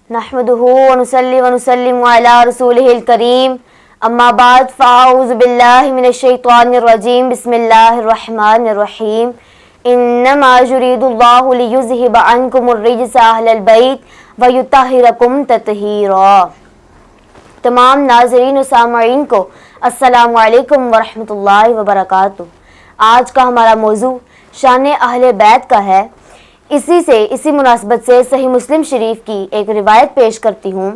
नहमदुहु व नुसल्ली व नुसल्लिमु अला रसूलिहिल करीम अम्मा बाद फ़अऊज़ु बिल्लाहि मिनश शैतानिर रजीम बिस्मिल्लाहिर रहमानिर रहीम इन्नमा युरीदुल्लाहु लियुज़हिबा अन्कुमुर रिज्सा अहलल बैत व युत्तहिरकुम तत्हीरा। तमाम नाज़रीन व सामईन को अस्सलामु अलैकुम व रहमतुल्लाहि व बरकातुहू। आज का हमारा मौजू शान अहले बैत का है। इसी मुनासबत से सही मुस्लिम शरीफ की एक रिवायत पेश करती हूँ।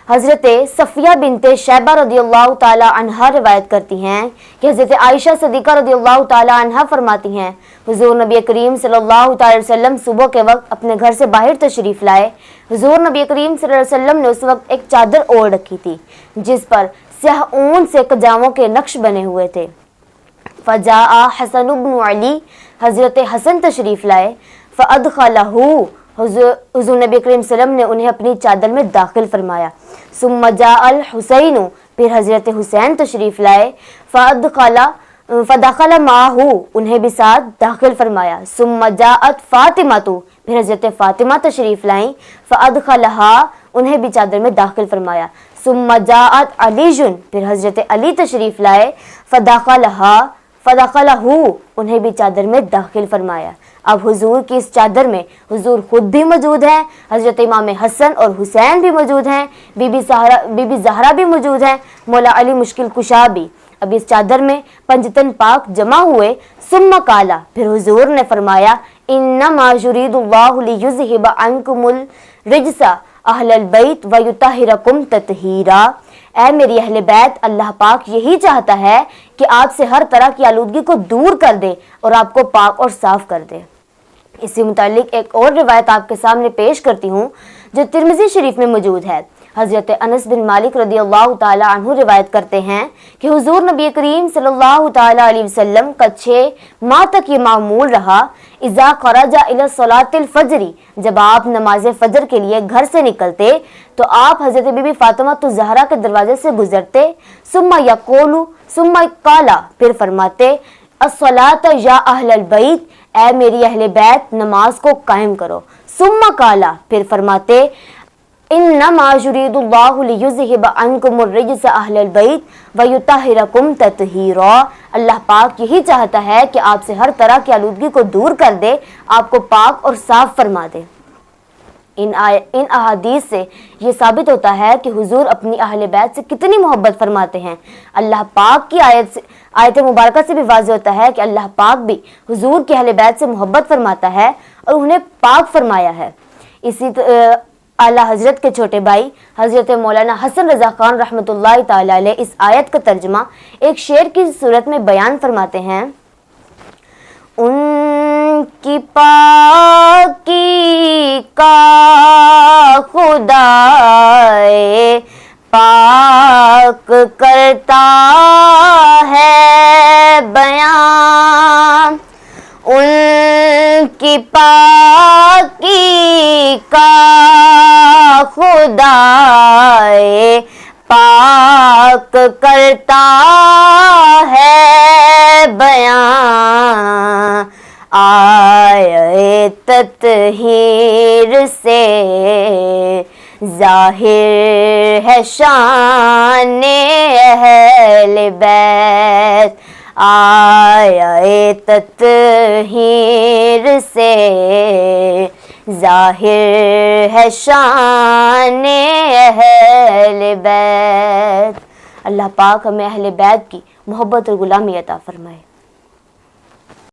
हज़रत सफ़िया बिनते शैबा रदियल्लाहु ताला अन्हा रिवायत करती हैं कि हज़रत आयशा सिद्दीक़ा रदियल्लाहु ताला अन्हा फरमाती हैं, हुज़ूर नबी करीम सल्लल्लाहु अलैहि वसल्लम सुबह के वक्त अपने घर से बाहर तशरीफ़ लाए। हुज़ूर नबी करीम सल्लल्लाहु अलैहि वसल्लम ने उस वक्त एक चादर ओढ़ रखी थी जिस पर स्याह ऊन से कजामों के नक्श बने हुए थे। फ़जाआ हसन इब्न अली, हज़रत हसन तशरीफ़ लाए। फ़अदख़लहू, हुज़ूर नबी करीम सल्लल्लाहु अलैहि वसल्लम ने उन्हें अपनी चादर में दाखिल फरमाया। सुम्मा जाअल हुसैन, फिर हज़रत हुसैन तशरीफ़ लाए। फ़दख़ल माहू, उन्हें भी साथ दाखिल फरमाया। सुम्मा जाअत फ़ातिमातु, फिर हज़रत फ़ातिमा तशरीफ़ लाईं। फ़अदख़लहा, उन्हें भी चादर में दाखिल फरमाया। सुम्मा जाअत अलीजुन, फिर हज़रत अली तशरीफ़ लाए। फ़दख़लहू, उन्हें भी चादर में दाखिल फरमाया। अब हुजूर की इस चादर में हुजूर खुद भी मौजूद हैं, हज़रत इमाम हसन और हुसैन भी मौजूद हैं, बीबी ज़हरा भी मौजूद हैं, मौला अली मुश्किल कुशा भी। अब इस चादर में पंजतन पाक जमा हुए। सुम्मा काला, फिर हुजूर ने फरमाया, इन्नमा युरीदुल्लाहु लियुज़हिबा अन्कुमुल रिज्सा अहलल बैत व युत्तहिरकुम तत्हीरा। ऐ मेरी अहले बैत, अल्लाह पाक यही चाहता है कि आपसे हर तरह की आलूदगी को दूर कर दे और आपको पाक और साफ कर दे। इसी मुतालिक एक और रिवायत आपके सामने पेश करती हूँ जो तिरमिज़ी शरीफ में मौजूद है। हज़रत अनस बिन मालिक रदियल्लाहु ताला अन्हु रिवायत करते हैं कि हुज़ूर नबी करीम सल्लल्लाहु ताला अलैहि वसल्लम का 6 माह तक ये मामूल रहा, इज़ा ख़रजा इला सलातिल फजरी, जब आप नमाज फजर के लिए घर से निकलते तो आप हज़रत बीबी फ़ातिमा तो ज़हरा के दरवाजे से गुजरते। सुम्मा यक़ूलु, सुम्मा क़ाला, फिर फरमाते, अस्सलात या अहलल बैत, ऐ मेरी अहले बैत, नमाज को कायम करो। सुम्मा क़ाला, फिर फरमाते, इन्नमा युरीदुल्लाहु लियुज़हिबा अन्कुमुर रिज्सा अहलल बैत व युत्तहिरकुम तत्हीरा। अल्लाह पाक यही चाहता है कि आपसे हर तरह की आलूदगी को दूर कर दे, आपको पाक और साफ फरमा दे। इन अहादीस से ये साबित होता है कि हुजूर अपनी अहले बैत से कितनी मोहब्बत फरमाते हैं। अल्लाह पाक की आयत मुबारका से भी वाज़ेह होता है कि अल्लाह पाक भी हुजूर की अहले बैत से मोहब्बत फरमाता है और उन्हें पाक फरमाया है। इसी आला हजरत के छोटे भाई हजरत मौलाना हसन रज़ा खान रहमतुल्लाहि ताला अलैह इस आयत का तर्जुमा एक शेर की सूरत में बयान फरमाते हैं। उनकी पाकी का खुदाए पाक करता है बयान, उनकी पाकी का खुदाए पाक करता है बयान, आए तत्हीर से ज़ाहिर है शान अहले बैत, आए तत्हीर से ज़ाहिर है शान अहले बैत। अल्लाह पाक हमें अहले बैत की मोहब्बत और गुलामी अता फरमाए।